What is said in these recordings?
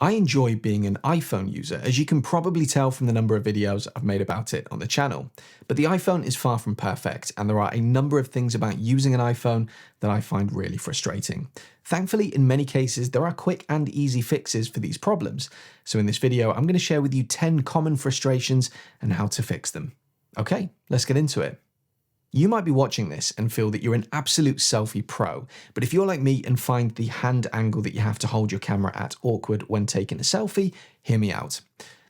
I enjoy being an iPhone user, as you can probably tell from the number of videos I've made about it on the channel. But the iPhone is far from perfect, and there are a number of things about using an iPhone that I find really frustrating. Thankfully, in many cases, there are quick and easy fixes for these problems. So in this video, I'm going to share with you 10 common frustrations and how to fix them. Okay, let's get into it. You might be watching this and feel that you're an absolute selfie pro, but if you're like me and find the hand angle that you have to hold your camera at awkward when taking a selfie, hear me out.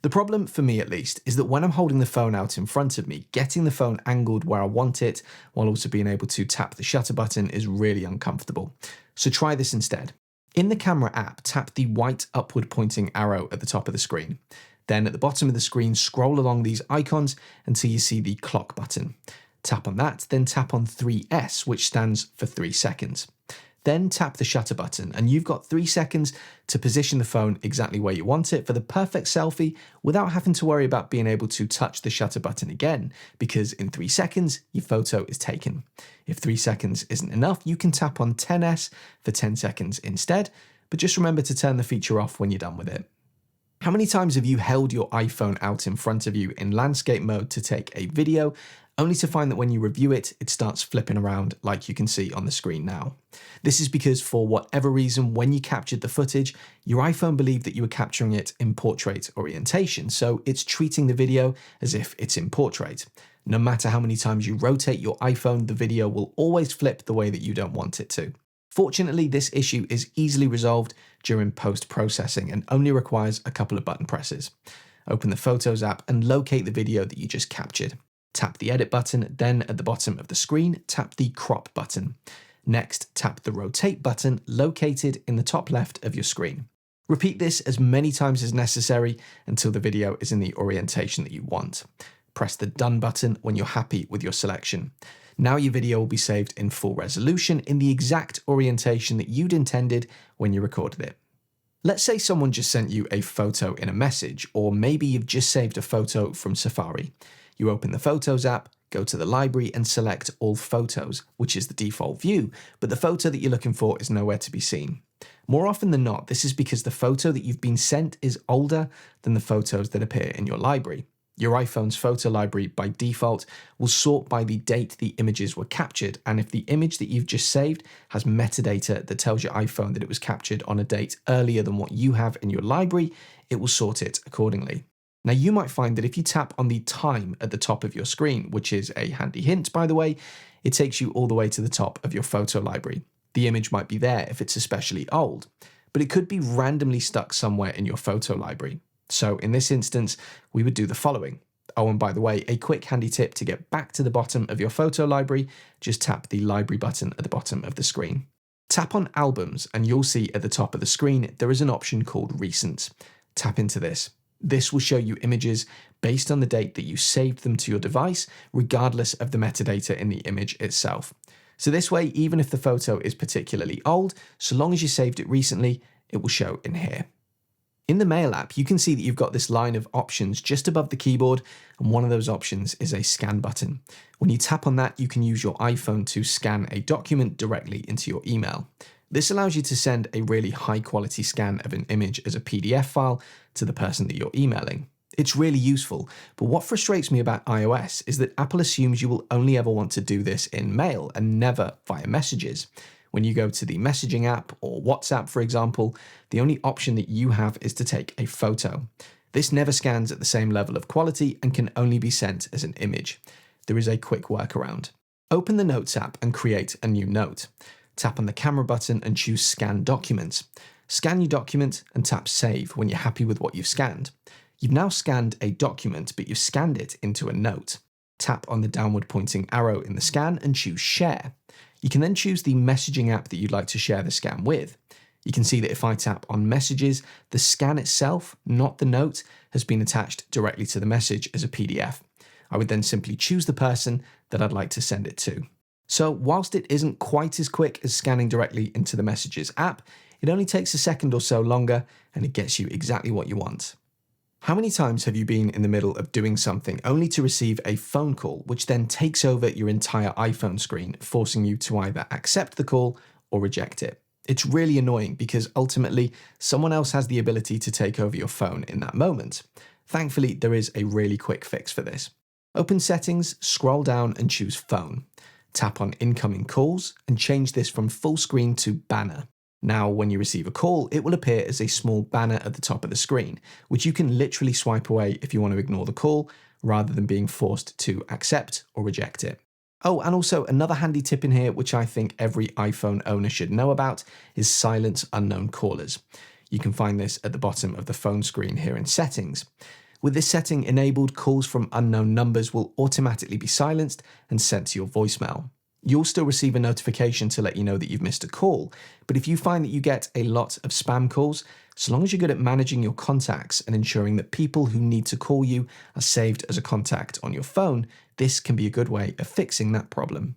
The problem, for me at least, is that when I'm holding the phone out in front of me, getting the phone angled where I want it, while also being able to tap the shutter button, is really uncomfortable. So try this instead. In the camera app, tap the white upward pointing arrow at the top of the screen. Then at the bottom of the screen, scroll along these icons until you see the clock button. Tap on that, then tap on 3S, which stands for 3 seconds. Then tap the shutter button, and you've got 3 seconds to position the phone exactly where you want it for the perfect selfie without having to worry about being able to touch the shutter button again, because in 3 seconds, your photo is taken. If 3 seconds isn't enough, you can tap on 10S for 10 seconds instead, but just remember to turn the feature off when you're done with it. How many times have you held your iPhone out in front of you in landscape mode to take a video, only to find that when you review it, it starts flipping around like you can see on the screen now? This is because for whatever reason, when you captured the footage, your iPhone believed that you were capturing it in portrait orientation, so it's treating the video as if it's in portrait. No matter how many times you rotate your iPhone, the video will always flip the way that you don't want it to. Fortunately, this issue is easily resolved during post-processing and only requires a couple of button presses. Open the Photos app and locate the video that you just captured. Tap the edit button, then at the bottom of the screen, tap the crop button. Next, tap the rotate button located in the top left of your screen. Repeat this as many times as necessary until the video is in the orientation that you want. Press the done button when you're happy with your selection. Now your video will be saved in full resolution in the exact orientation that you'd intended when you recorded it. Let's say someone just sent you a photo in a message, or maybe you've just saved a photo from Safari. You open the Photos app, go to the library and select All Photos, which is the default view, but the photo that you're looking for is nowhere to be seen. More often than not, this is because the photo that you've been sent is older than the photos that appear in your library. Your iPhone's photo library, by default, will sort by the date the images were captured, and if the image that you've just saved has metadata that tells your iPhone that it was captured on a date earlier than what you have in your library, it will sort it accordingly. Now, you might find that if you tap on the time at the top of your screen, which is a handy hint, by the way, it takes you all the way to the top of your photo library. The image might be there if it's especially old, but it could be randomly stuck somewhere in your photo library. So in this instance, we would do the following. Oh, and by the way, a quick handy tip to get back to the bottom of your photo library, just tap the library button at the bottom of the screen. Tap on Albums and you'll see at the top of the screen, there is an option called Recent. Tap into this. This will show you images based on the date that you saved them to your device, regardless of the metadata in the image itself. So this way, even if the photo is particularly old, so long as you saved it recently, it will show in here. In the Mail app, you can see that you've got this line of options just above the keyboard, and one of those options is a scan button. When you tap on that, you can use your iPhone to scan a document directly into your email. This allows you to send a really high quality scan of an image as a PDF file to the person that you're emailing. It's really useful, but what frustrates me about iOS is that Apple assumes you will only ever want to do this in Mail and never via Messages. When you go to the messaging app or WhatsApp, for example, the only option that you have is to take a photo. This never scans at the same level of quality and can only be sent as an image. There is a quick workaround. Open the Notes app and create a new note. Tap on the camera button and choose Scan Documents. Scan your document and tap Save when you're happy with what you've scanned. You've now scanned a document, but you've scanned it into a note. Tap on the downward pointing arrow in the scan and choose Share. You can then choose the messaging app that you'd like to share the scan with. You can see that if I tap on Messages, the scan itself, not the note, has been attached directly to the message as a PDF. I would then simply choose the person that I'd like to send it to. So whilst it isn't quite as quick as scanning directly into the Messages app, it only takes a second or so longer and it gets you exactly what you want. How many times have you been in the middle of doing something only to receive a phone call, which then takes over your entire iPhone screen, forcing you to either accept the call or reject it? It's really annoying because ultimately someone else has the ability to take over your phone in that moment. Thankfully, there is a really quick fix for this. Open Settings, scroll down and choose Phone. Tap on Incoming Calls and change this from full screen to banner. Now, when you receive a call, it will appear as a small banner at the top of the screen, which you can literally swipe away if you want to ignore the call, rather than being forced to accept or reject it. Oh, and also another handy tip in here, which I think every iPhone owner should know about, is silence unknown callers. You can find this at the bottom of the phone screen here in Settings. With this setting enabled, calls from unknown numbers will automatically be silenced and sent to your voicemail. You'll still receive a notification to let you know that you've missed a call, but if you find that you get a lot of spam calls, so long as you're good at managing your contacts and ensuring that people who need to call you are saved as a contact on your phone, this can be a good way of fixing that problem.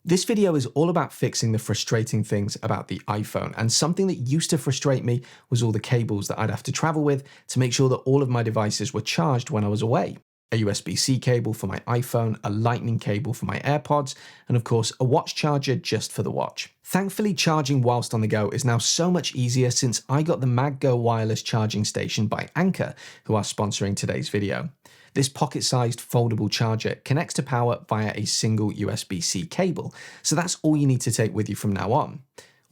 This video is all about fixing the frustrating things about the iPhone, and something that used to frustrate me was all the cables that I'd have to travel with to make sure that all of my devices were charged when I was away. A USB-C cable for my iPhone, a lightning cable for my AirPods, and of course a watch charger just for the watch. Thankfully, charging whilst on the go is now so much easier since I got the MagGo wireless charging station by Anker, who are sponsoring today's video. This pocket-sized foldable charger connects to power via a single USB-C cable, so that's all you need to take with you from now on.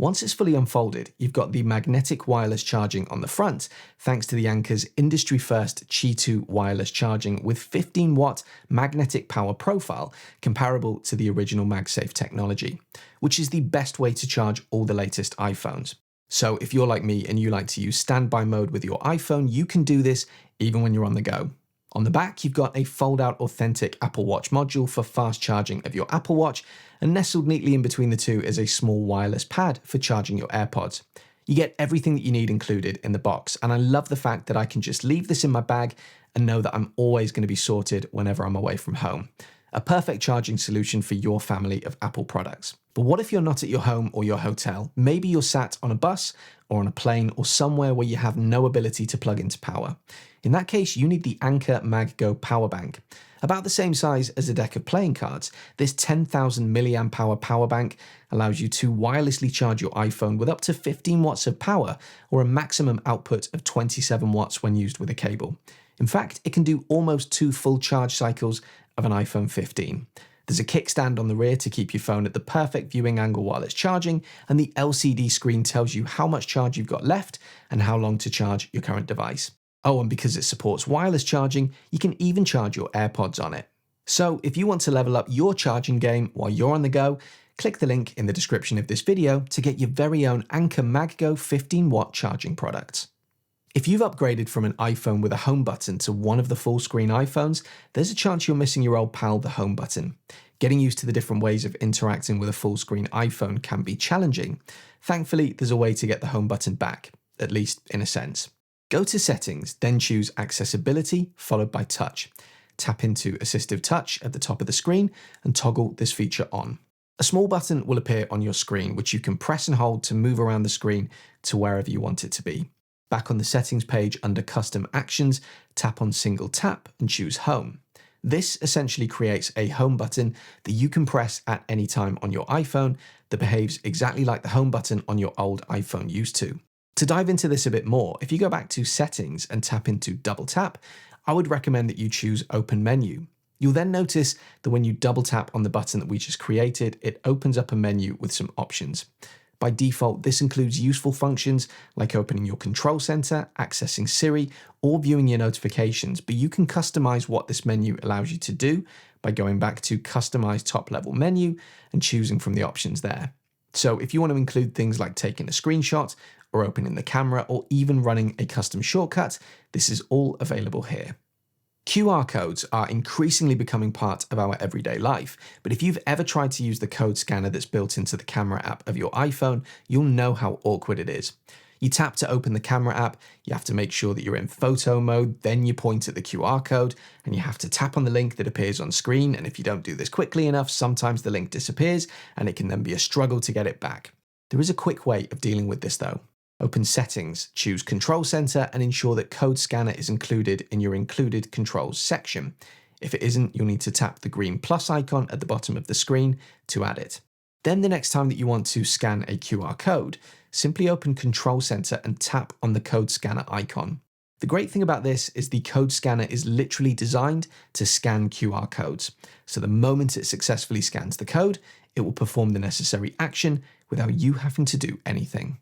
Once it's fully unfolded, you've got the magnetic wireless charging on the front, thanks to the Anker's industry-first Qi 2 wireless charging with 15-watt magnetic power profile, comparable to the original MagSafe technology, which is the best way to charge all the latest iPhones. So if you're like me and you like to use standby mode with your iPhone, you can do this even when you're on the go. On the back, you've got a fold-out authentic Apple Watch module for fast charging of your Apple Watch, and nestled neatly in between the two is a small wireless pad for charging your AirPods. You get everything that you need included in the box, and I love the fact that I can just leave this in my bag and know that I'm always going to be sorted whenever I'm away from home. A perfect charging solution for your family of Apple products. But what if you're not at your home or your hotel? Maybe you're sat on a bus or on a plane or somewhere where you have no ability to plug into power. In that case, you need the Anker MagGo power bank. About the same size as a deck of playing cards, this 10,000 milliamp hour power bank allows you to wirelessly charge your iPhone with up to 15 watts of power, or a maximum output of 27 watts when used with a cable. In fact, it can do almost 2 full charge cycles of an iPhone 15. There's a kickstand on the rear to keep your phone at the perfect viewing angle while it's charging, and the LCD screen tells you how much charge you've got left and how long to charge your current device. Oh, and because it supports wireless charging, you can even charge your AirPods on it. So if you want to level up your charging game while you're on the go, click the link in the description of this video to get your very own Anker MagGo 15-watt charging products. If you've upgraded from an iPhone with a home button to one of the full-screen iPhones, there's a chance you're missing your old pal, the home button. Getting used to the different ways of interacting with a full-screen iPhone can be challenging. Thankfully, there's a way to get the home button back, at least in a sense. Go to Settings, then choose Accessibility, followed by Touch. Tap into Assistive Touch at the top of the screen and toggle this feature on. A small button will appear on your screen, which you can press and hold to move around the screen to wherever you want it to be. Back on the Settings page under Custom Actions, tap on Single Tap and choose Home. This essentially creates a home button that you can press at any time on your iPhone that behaves exactly like the home button on your old iPhone used to. To dive into this a bit more, if you go back to Settings and tap into Double Tap, I would recommend that you choose Open Menu. You'll then notice that when you double tap on the button that we just created, it opens up a menu with some options. By default, this includes useful functions like opening your control center, accessing Siri, or viewing your notifications, but you can customize what this menu allows you to do by going back to Customize Top Level Menu and choosing from the options there. So if you want to include things like taking a screenshot, or opening the camera, or even running a custom shortcut, this is all available here. QR codes are increasingly becoming part of our everyday life, but if you've ever tried to use the code scanner that's built into the camera app of your iPhone, you'll know how awkward it is. You tap to open the camera app, you have to make sure that you're in photo mode, then you point at the QR code, and you have to tap on the link that appears on screen, and if you don't do this quickly enough, sometimes the link disappears, and it can then be a struggle to get it back. There is a quick way of dealing with this though. Open Settings, choose Control Center, and ensure that Code Scanner is included in your Included Controls section. If it isn't, you'll need to tap the green plus icon at the bottom of the screen to add it. Then the next time that you want to scan a QR code, simply open Control Center and tap on the code scanner icon. The great thing about this is the code scanner is literally designed to scan QR codes. So the moment it successfully scans the code, it will perform the necessary action without you having to do anything.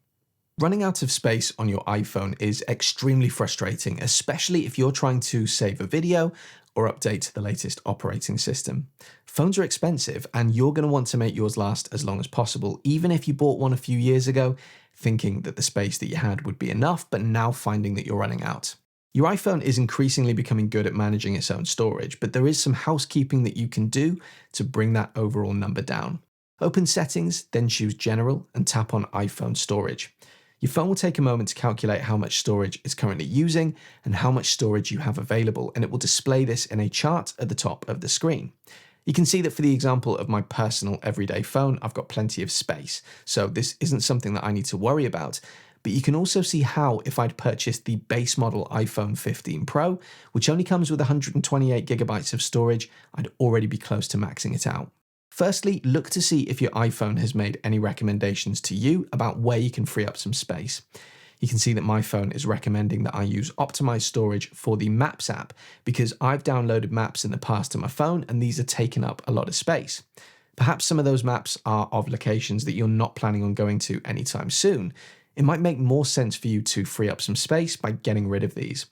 Running out of space on your iPhone is extremely frustrating, especially if you're trying to save a video or update the latest operating system. Phones are expensive and you're going to want to make yours last as long as possible, even if you bought one a few years ago, thinking that the space that you had would be enough, but now finding that you're running out. Your iPhone is increasingly becoming good at managing its own storage, but there is some housekeeping that you can do to bring that overall number down. Open Settings, then choose General and tap on iPhone Storage. Your phone will take a moment to calculate how much storage it's currently using and how much storage you have available, and it will display this in a chart at the top of the screen. You can see that for the example of my personal everyday phone, I've got plenty of space, so this isn't something that I need to worry about. But you can also see how if I'd purchased the base model iPhone 15 Pro, which only comes with 128 gigabytes of storage, I'd already be close to maxing it out. Firstly, look to see if your iPhone has made any recommendations to you about where you can free up some space. You can see that my phone is recommending that I use optimized storage for the Maps app because I've downloaded maps in the past to my phone and these are taking up a lot of space. Perhaps some of those maps are of locations that you're not planning on going to anytime soon. It might make more sense for you to free up some space by getting rid of these.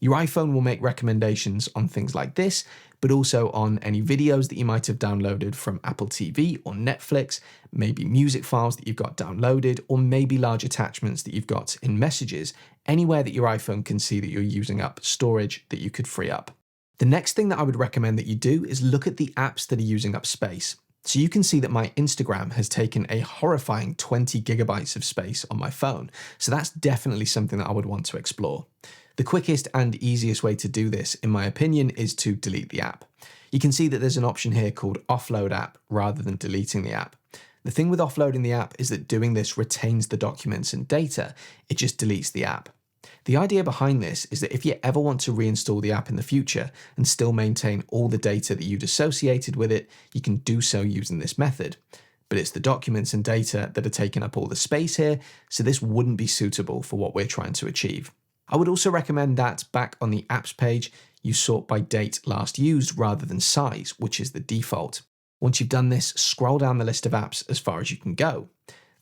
Your iPhone will make recommendations on things like this, but also on any videos that you might have downloaded from Apple TV or Netflix, maybe music files that you've got downloaded, or maybe large attachments that you've got in Messages, anywhere that your iPhone can see that you're using up storage that you could free up. The next thing that I would recommend that you do is look at the apps that are using up space. So you can see that my Instagram has taken a horrifying 20 gigabytes of space on my phone, so that's definitely something that I would want to explore. The quickest and easiest way to do this, in my opinion, is to delete the app. You can see that there's an option here called Offload App rather than deleting the app. The thing with offloading the app is that doing this retains the documents and data, it just deletes the app. The idea behind this is that if you ever want to reinstall the app in the future and still maintain all the data that you'd associated with it, you can do so using this method. But it's the documents and data that are taking up all the space here, so this wouldn't be suitable for what we're trying to achieve. I would also recommend that back on the apps page, you sort by date last used rather than size, which is the default. Once you've done this, scroll down the list of apps as far as you can go.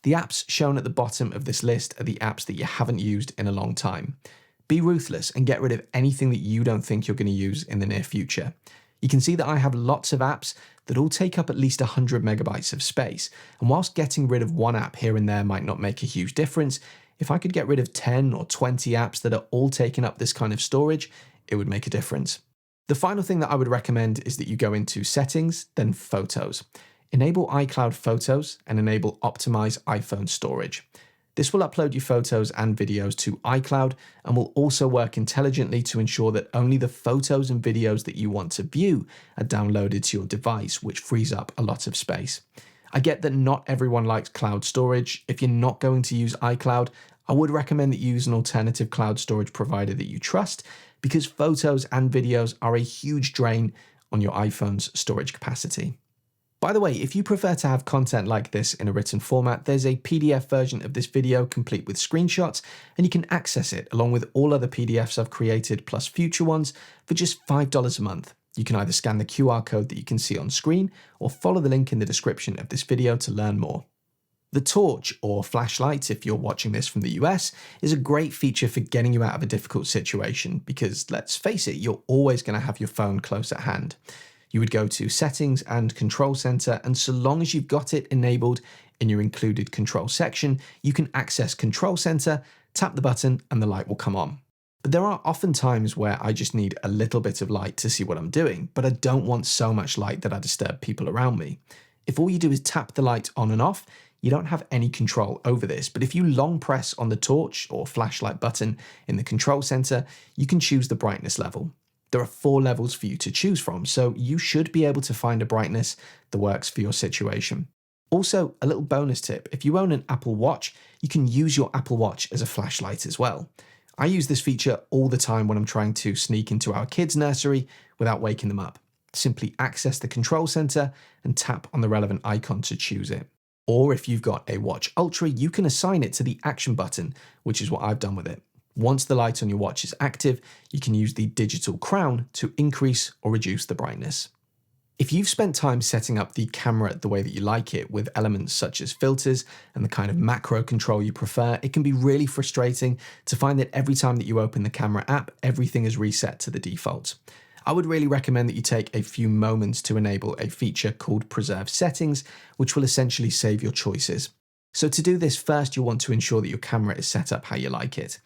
The apps shown at the bottom of this list are the apps that you haven't used in a long time. Be ruthless and get rid of anything that you don't think you're going to use in the near future. You can see that I have lots of apps that all take up at least 100 megabytes of space, and whilst getting rid of one app here and there might not make a huge difference, if I could get rid of 10 or 20 apps that are all taking up this kind of storage, it would make a difference. The final thing that I would recommend is that you go into Settings, then Photos. Enable iCloud Photos and enable Optimize iPhone Storage. This will upload your photos and videos to iCloud and will also work intelligently to ensure that only the photos and videos that you want to view are downloaded to your device, which frees up a lot of space. I get that not everyone likes cloud storage. If you're not going to use iCloud, I would recommend that you use an alternative cloud storage provider that you trust, because photos and videos are a huge drain on your iPhone's storage capacity. By the way, if you prefer to have content like this in a written format, there's a PDF version of this video complete with screenshots, and you can access it along with all other PDFs I've created plus future ones for just $5 a month. You can either scan the QR code that you can see on screen or follow the link in the description of this video to learn more. The torch, or flashlight if you're watching this from the US, is a great feature for getting you out of a difficult situation because, let's face it, you're always going to have your phone close at hand. You would go to Settings and Control Center, and so long as you've got it enabled in your included control section, you can access Control Center, tap the button, and the light will come on. But there are often times where I just need a little bit of light to see what I'm doing, but I don't want so much light that I disturb people around me. If all you do is tap the light on and off, you don't have any control over this, but if you long press on the torch or flashlight button in the control center, you can choose the brightness level. There are 4 levels for you to choose from, so you should be able to find a brightness that works for your situation. Also, a little bonus tip, if you own an Apple Watch, you can use your Apple Watch as a flashlight as well. I use this feature all the time when I'm trying to sneak into our kids' nursery without waking them up. Simply access the control center and tap on the relevant icon to choose it. Or if you've got a Watch Ultra, you can assign it to the action button, which is what I've done with it. Once the light on your watch is active, you can use the digital crown to increase or reduce the brightness. If you've spent time setting up the camera the way that you like it, with elements such as filters and the kind of macro control you prefer, it can be really frustrating to find that every time that you open the camera app, everything is reset to the default. I would really recommend that you take a few moments to enable a feature called Preserve Settings, which will essentially save your choices. So to do this, first you'll want to ensure that your camera is set up how you like it.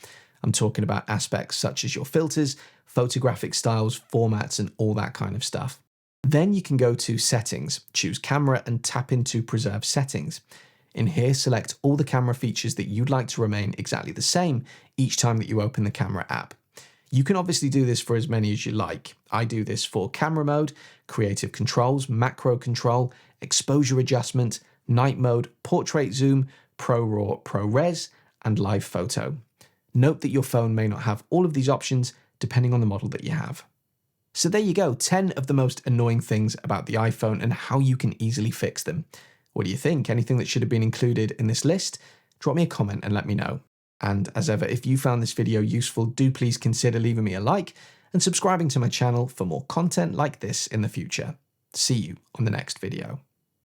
I'm talking about aspects such as your filters, photographic styles, formats, and all that kind of stuff. Then you can go to Settings, choose Camera, and tap into Preserve Settings. In here, select all the camera features that you'd like to remain exactly the same each time that you open the camera app. You can obviously do this for as many as you like. I do this for camera mode, creative controls, macro control, exposure adjustment, night mode, portrait zoom, Pro RAW, Pro Res, and live photo. Note that your phone may not have all of these options depending on the model that you have. So there you go, 10 of the most annoying things about the iPhone and how you can easily fix them. What do you think? Anything that should have been included in this list? Drop me a comment and let me know. And as ever, if you found this video useful, do please consider leaving me a like and subscribing to my channel for more content like this in the future. See you on the next video.